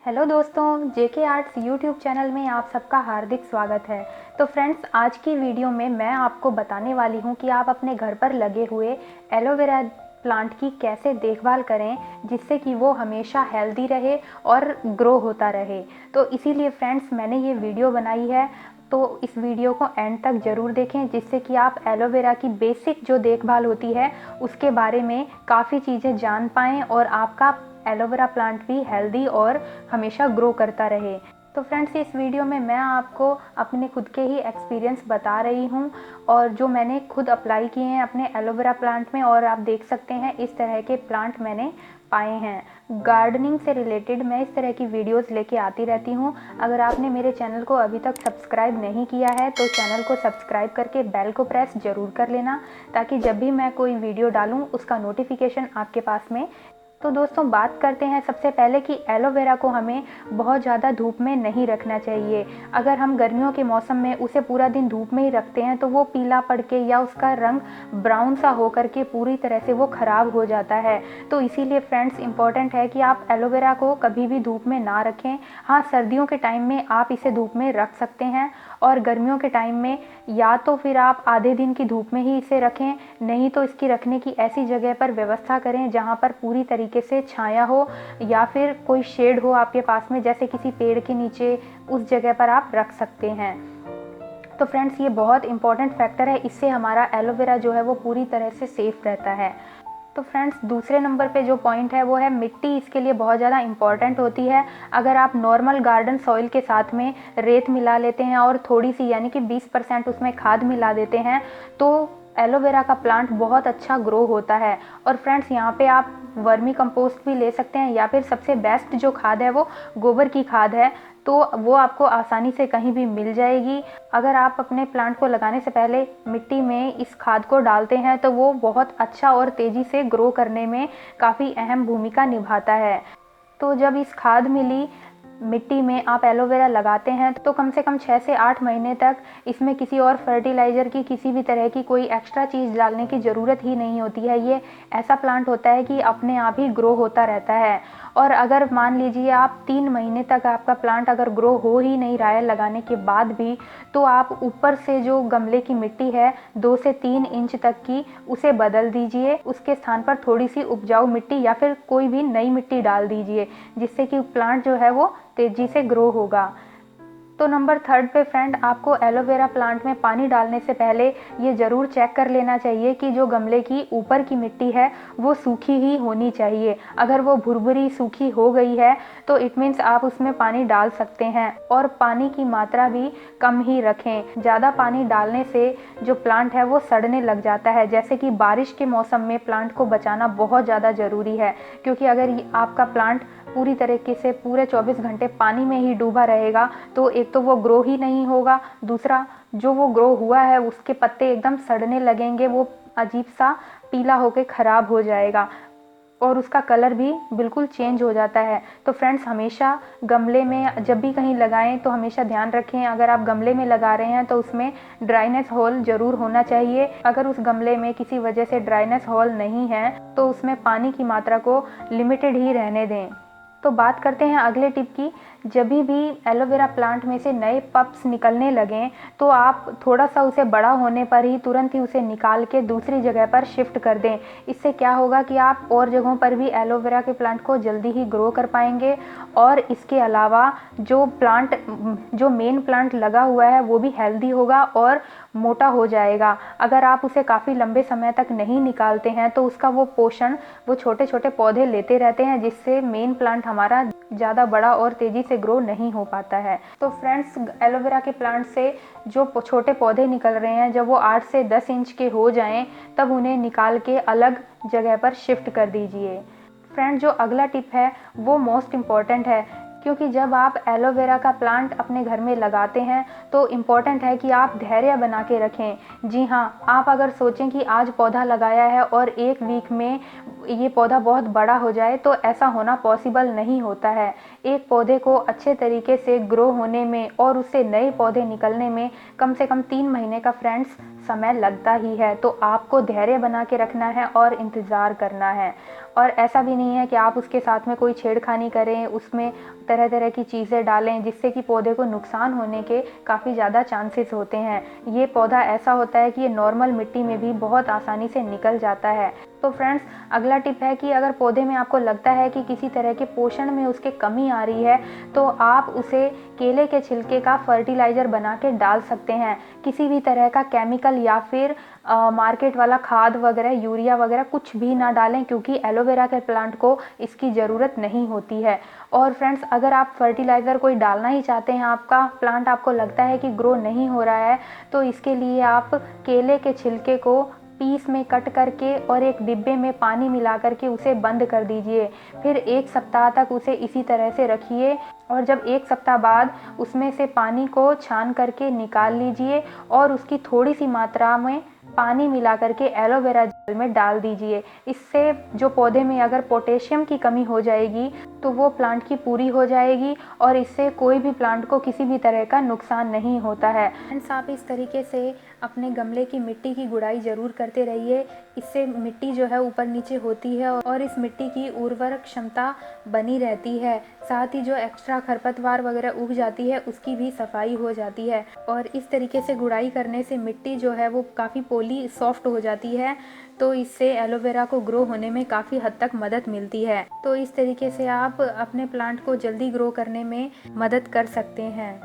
Hello दोस्तों, जेके arts YouTube channel में आप सबका हार्दिक स्वागत है। तो फ्रेंड्स, आज की वीडियो में मैं आपको बताने वाली हूं कि आप अपने घर पर लगे हुए एलोवेरा प्लांट की कैसे देखभाल करें जिससे कि वो हमेशा हेल्दी रहे और ग्रो होता रहे। तो इसीलिए फ्रेंड्स मैंने ये वीडियो बनाई है, तो इस वीडियो को एंड तक ज़रूर देखें जिससे कि आप एलोवेरा की बेसिक जो देखभाल होती है उसके बारे में काफ़ी चीज़ें जान पाएँ और आपका एलोवेरा प्लांट भी हेल्दी और हमेशा ग्रो करता रहे। तो फ्रेंड्स, इस वीडियो में मैं आपको अपने खुद के ही एक्सपीरियंस बता रही हूँ और जो मैंने खुद अप्लाई किए हैं अपने एलोवेरा प्लांट में, और आप देख सकते हैं इस तरह के प्लांट मैंने पाए हैं। गार्डनिंग से रिलेटेड मैं इस तरह की वीडियोस लेके आती रहती हूँ। अगर आपने मेरे चैनल को अभी तक सब्सक्राइब नहीं किया है तो चैनल को सब्सक्राइब करके बेल को प्रेस ज़रूर कर लेना, ताकि जब भी मैं कोई वीडियो डालूँ उसका नोटिफिकेशन आपके पास में। तो दोस्तों, बात करते हैं सबसे पहले कि एलोवेरा को हमें बहुत ज़्यादा धूप में नहीं रखना चाहिए। अगर हम गर्मियों के मौसम में उसे पूरा दिन धूप में ही रखते हैं तो वो पीला पड़ के या उसका रंग ब्राउन सा हो करके पूरी तरह से वो ख़राब हो जाता है। तो इसीलिए फ्रेंड्स, इम्पॉर्टेंट है कि आप एलोवेरा को कभी भी धूप में ना रखें। हाँ, सर्दियों के टाइम में आप इसे धूप में रख सकते हैं और गर्मियों के टाइम में या तो फिर आप आधे दिन की धूप में ही इसे रखें, नहीं तो इसकी रखने की ऐसी जगह पर व्यवस्था करें जहाँ पर पूरी तरीके से छाया हो या फिर कोई शेड हो आपके पास में, जैसे किसी पेड़ के नीचे, उस जगह पर आप रख सकते हैं। तो फ्रेंड्स, ये बहुत इंपॉर्टेंट फैक्टर है, इससे हमारा एलोवेरा जो है वो पूरी तरह से सेफ रहता है। तो फ्रेंड्स, दूसरे नंबर पे जो पॉइंट है वो है मिट्टी इसके लिए बहुत ज़्यादा इंपॉर्टेंट होती है। अगर आप नॉर्मल गार्डन सॉइल के साथ में रेत मिला लेते हैं और थोड़ी सी यानी कि 20% उसमें खाद मिला देते हैं तो एलोवेरा का प्लांट बहुत अच्छा ग्रो होता है। और फ्रेंड्स, यहाँ पे आप वर्मी कंपोस्ट भी ले सकते हैं या फिर सबसे बेस्ट जो खाद है वो गोबर की खाद है, तो वो आपको आसानी से कहीं भी मिल जाएगी। अगर आप अपने प्लांट को लगाने से पहले मिट्टी में इस खाद को डालते हैं तो वो बहुत अच्छा और तेज़ी से ग्रो करने में काफ़ी अहम भूमिका निभाता है। तो जब इस खाद मिली मिट्टी में आप एलोवेरा लगाते हैं तो कम से कम 6 से 8 महीने तक इसमें किसी और फर्टिलाइज़र की, किसी भी तरह की कोई एक्स्ट्रा चीज़ डालने की ज़रूरत ही नहीं होती है। ये ऐसा प्लांट होता है कि अपने आप ही ग्रो होता रहता है। और अगर मान लीजिए आप 3 महीने तक आपका प्लांट अगर ग्रो हो ही नहीं रहा है लगाने के बाद भी, तो आप ऊपर से जो गमले की मिट्टी है 2 से 3 इंच तक की, उसे बदल दीजिए। उसके स्थान पर थोड़ी सी उपजाऊ मिट्टी या फिर कोई भी नई मिट्टी डाल दीजिए, जिससे कि प्लांट जो है वो तेज़ी से ग्रो होगा। तो नंबर 3 पे फ्रेंड, आपको एलोवेरा प्लांट में पानी डालने से पहले ये ज़रूर चेक कर लेना चाहिए कि जो गमले की ऊपर की मिट्टी है वो सूखी ही होनी चाहिए। अगर वो भुरभुरी सूखी हो गई है तो इट मीन्स आप उसमें पानी डाल सकते हैं, और पानी की मात्रा भी कम ही रखें। ज़्यादा पानी डालने से जो प्लांट है वो सड़ने लग जाता है। जैसे कि बारिश के मौसम में प्लांट को बचाना बहुत ज़्यादा ज़रूरी है, क्योंकि अगर आपका प्लांट पूरी तरीके से पूरे 24 घंटे पानी में ही डूबा रहेगा तो एक तो वो ग्रो ही नहीं होगा, दूसरा जो वो ग्रो हुआ है उसके पत्ते एकदम सड़ने लगेंगे, वो अजीब सा पीला होकर ख़राब हो जाएगा और उसका कलर भी बिल्कुल चेंज हो जाता है। तो फ्रेंड्स, हमेशा गमले में जब भी कहीं लगाएं तो हमेशा ध्यान रखें, अगर आप गमले में लगा रहे हैं तो उसमें ड्राइनेस होल ज़रूर होना चाहिए। अगर उस गमले में किसी वजह से ड्राइनेस होल नहीं है तो उसमें पानी की मात्रा को लिमिटेड ही रहने दें। तो बात करते हैं अगले टिप की। जब भी एलोवेरा प्लांट में से नए पप्स निकलने लगें तो आप थोड़ा सा उसे बड़ा होने पर ही तुरंत ही उसे निकाल के दूसरी जगह पर शिफ्ट कर दें। इससे क्या होगा कि आप और जगहों पर भी एलोवेरा के प्लांट को जल्दी ही ग्रो कर पाएंगे, और इसके अलावा जो मेन प्लांट लगा हुआ है वो भी हेल्दी होगा और मोटा हो जाएगा। अगर आप उसे काफ़ी लंबे समय तक नहीं निकालते हैं तो उसका वो पोषण वो छोटे छोटे पौधे लेते रहते हैं, जिससे मेन प्लांट हमारा ज़्यादा बड़ा और तेज़ी से ग्रो नहीं हो पाता है। तो फ्रेंड्स, एलोवेरा के प्लांट से जो छोटे पौधे निकल रहे हैं, जब वो 8 से 10 इंच के हो जाएं तब उन्हें निकाल के अलग जगह पर शिफ्ट कर दीजिए। फ्रेंड, जो अगला टिप है वो मोस्ट इम्पॉर्टेंट है, क्योंकि जब आप एलोवेरा का प्लांट अपने घर में लगाते हैं तो इम्पॉर्टेंट है कि आप धैर्य बना के रखें। जी हाँ, आप अगर सोचें कि आज पौधा लगाया है और 1 वीक में ये पौधा बहुत बड़ा हो जाए, तो ऐसा होना पॉसिबल नहीं होता है। एक पौधे को अच्छे तरीके से ग्रो होने में और उससे नए पौधे निकलने में कम से कम 3 महीने का फ्रेंड्स समय लगता ही है। तो आपको धैर्य बना के रखना है और इंतज़ार करना है। और ऐसा भी नहीं है कि आप उसके साथ में कोई छेड़खानी करें, उसमें तरह तरह की चीज़ें डालें जिससे कि पौधे को नुकसान होने के काफ़ी ज़्यादा चांसेस होते हैं। ये पौधा ऐसा होता है कि ये नॉर्मल मिट्टी में भी बहुत आसानी से निकल जाता है। तो फ्रेंड्स, अगला टिप है कि अगर पौधे में आपको लगता है कि किसी तरह के पोषण में उसके कमी आ रही है, तो आप उसे केले के छिलके का फर्टिलाइज़र बना के डाल सकते हैं। किसी भी तरह का केमिकल या फिर मार्केट वाला खाद वगैरह, यूरिया वगैरह कुछ भी ना डालें, क्योंकि एलोवेरा के प्लांट को इसकी ज़रूरत नहीं होती है। और फ्रेंड्स, अगर आप फर्टिलाइज़र कोई डालना ही चाहते हैं, आपका प्लांट आपको लगता है कि ग्रो नहीं हो रहा है, तो इसके लिए आप केले के छिलके को पीस में कट करके और एक डिब्बे में पानी मिला करके उसे बंद कर दीजिए। फिर 1 सप्ताह तक उसे इसी तरह से रखिए और जब 1 सप्ताह बाद उसमें से पानी को छान करके निकाल लीजिए और उसकी थोड़ी सी मात्रा में पानी मिला करके एलोवेरा जेल में डाल दीजिए। इससे जो पौधे में अगर पोटेशियम की कमी हो जाएगी तो वो प्लांट की पूरी हो जाएगी और इससे कोई भी प्लांट को किसी भी तरह का नुकसान नहीं होता है। फ्रेंड्स, आप इस तरीके से अपने गमले की मिट्टी की गुड़ाई ज़रूर करते रहिए। इससे मिट्टी जो है ऊपर नीचे होती है और इस मिट्टी की उर्वरक क्षमता बनी रहती है। साथ ही जो एक्स्ट्रा खरपतवार वगैरह उग जाती है उसकी भी सफाई हो जाती है। और इस तरीके से गुड़ाई करने से मिट्टी जो है वो काफ़ी पोली सॉफ्ट हो जाती है, तो इससे एलोवेरा को ग्रो होने में काफ़ी हद तक मदद मिलती है। तो इस तरीके से आप अपने प्लांट को जल्दी ग्रो करने में मदद कर सकते हैं।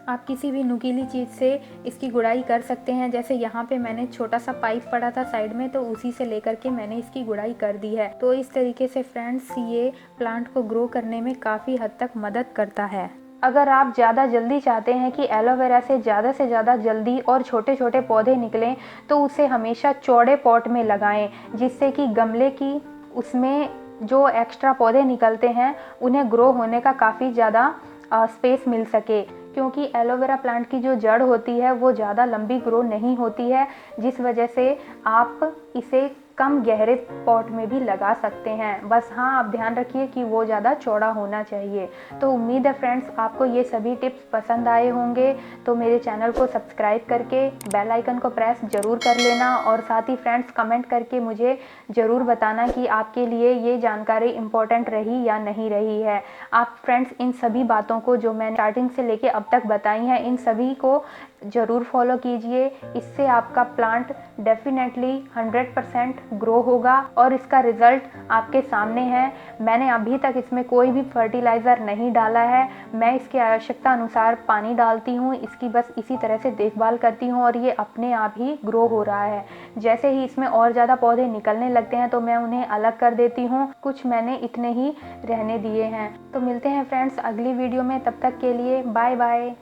आप किसी भी नुकीली चीज़ से इसकी गुड़ाई कर सकते हैं। जैसे यहाँ पे मैंने छोटा सा पाइप पड़ा था साइड में, तो उसी से लेकर के मैंने इसकी गुड़ाई कर दी है। तो इस तरीके से फ्रेंड्स, ये प्लांट को ग्रो करने में काफ़ी हद तक मदद करता है। अगर आप ज़्यादा जल्दी चाहते हैं कि एलोवेरा से ज़्यादा जल्दी और छोटे छोटे पौधे निकलें, तो उसे हमेशा चौड़े पॉट में लगाएं, जिससे कि गमले की उसमें जो एक्स्ट्रा पौधे निकलते हैं उन्हें ग्रो होने का काफ़ी ज़्यादा स्पेस मिल सके। क्योंकि एलोवेरा प्लांट की जो जड़ होती है वो ज़्यादा लंबी ग्रो नहीं होती है, जिस वजह से आप इसे कम गहरे पॉट में भी लगा सकते हैं। बस हाँ, आप ध्यान रखिए कि वो ज़्यादा चौड़ा होना चाहिए। तो उम्मीद है फ्रेंड्स, आपको ये सभी टिप्स पसंद आए होंगे। तो मेरे चैनल को सब्सक्राइब करके बेल आइकन को प्रेस ज़रूर कर लेना और साथ ही फ्रेंड्स, कमेंट करके मुझे ज़रूर बताना कि आपके लिए ये जानकारी इम्पोर्टेंट रही या नहीं रही है। आप फ्रेंड्स, इन सभी बातों को जो मैंने स्टार्टिंग से लेके अब तक बताई हैं, इन सभी को ज़रूर फॉलो कीजिए। इससे आपका प्लांट डेफिनेटली 100% ग्रो होगा और इसका रिज़ल्ट आपके सामने है। मैंने अभी तक इसमें कोई भी फर्टिलाइज़र नहीं डाला है। मैं इसकी आवश्यकता अनुसार पानी डालती हूँ, इसकी बस इसी तरह से देखभाल करती हूँ और ये अपने आप ही ग्रो हो रहा है। जैसे ही इसमें और ज़्यादा पौधे निकलने लगते हैं तो मैं उन्हें अलग कर देती हूँ। कुछ मैंने इतने ही रहने दिए हैं। तो मिलते हैं फ्रेंड्स अगली वीडियो में, तब तक के लिए बाय बाय।